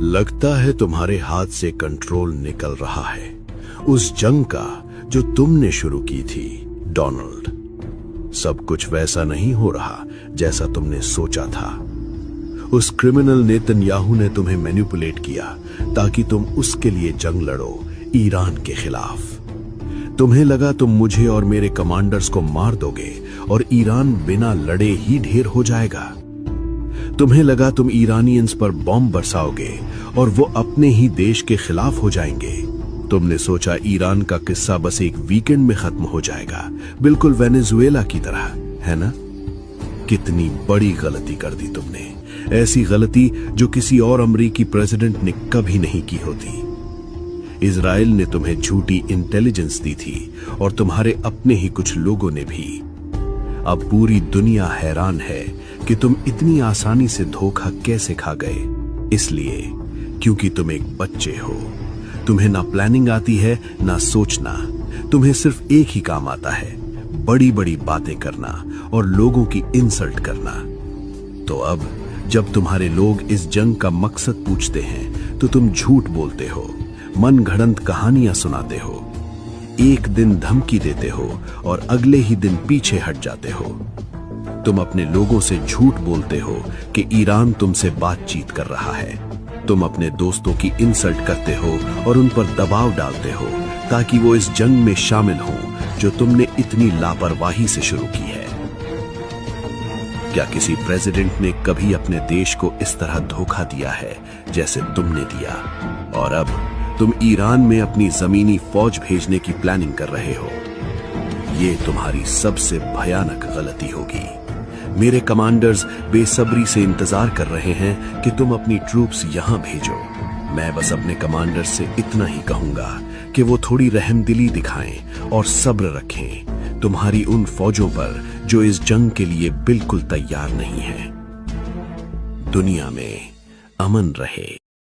लगता है तुम्हारे हाथ से कंट्रोल निकल रहा है उस जंग का जो तुमने शुरू की थी, डोनाल्ड। सब कुछ वैसा नहीं हो रहा जैसा तुमने सोचा था। उस क्रिमिनल नेतन्याहू ने तुम्हें मैनिपुलेट किया ताकि तुम उसके लिए जंग लड़ो, ईरान के खिलाफ। तुम्हें लगा तुम मुझे और मेरे कमांडर्स को मार दोगे और ईरान बिना लड़े ही ढेर हो जाएगा। तुम्हें लगा तुम ईरानियंस पर बॉम्ब बरसाओगे और वो अपने ही देश के खिलाफ हो जाएंगे। तुमने सोचा ईरान का किस्सा बस एक वीकेंड में खत्म हो जाएगा, बिल्कुल वेनेजुएला की तरह, है ना? कितनी बड़ी गलती कर दी तुमने, ऐसी गलती जो किसी और अमरीकी प्रेसिडेंट ने कभी नहीं की होती। इजराइल ने तुम्हें झूठी इंटेलिजेंस दी थी और तुम्हारे अपने ही कुछ लोगों ने भी। अब पूरी दुनिया हैरान है कि तुम इतनी आसानी से धोखा कैसे खा गए। इसलिए क्योंकि तुम एक बच्चे हो। तुम्हें ना प्लानिंग आती है ना सोचना। तुम्हें सिर्फ एक ही काम आता है, बड़ी बड़ी बातें करना और लोगों की इंसल्ट करना। तो अब जब तुम्हारे लोग इस जंग का मकसद पूछते हैं तो तुम झूठ बोलते हो, मन घड़ंत कहानियां सुनाते हो, एक दिन धमकी देते हो और अगले ही दिन पीछे हट जाते हो। तुम अपने लोगों से झूठ बोलते हो कि ईरान तुमसे बातचीत कर रहा है। तुम अपने दोस्तों की इंसल्ट करते हो और उन पर दबाव डालते हो ताकि वो इस जंग में शामिल हो जो तुमने इतनी लापरवाही से शुरू की है। क्या किसी प्रेसिडेंट ने कभी अपने देश को इस तरह धोखा दिया है जैसे तुमने दिया? और अब तुम ईरान में अपनी जमीनी फौज भेजने की प्लानिंग कर रहे हो। ये तुम्हारी सबसे भयानक गलती होगी। मेरे कमांडर्स बेसब्री से इंतजार कर रहे हैं कि तुम अपनी ट्रूप्स यहां भेजो। मैं बस अपने कमांडर्स से इतना ही कहूंगा कि वो थोड़ी रहमदिली दिखाएं और सब्र रखें तुम्हारी उन फौजों पर जो इस जंग के लिए बिल्कुल तैयार नहीं है। दुनिया में अमन रहे।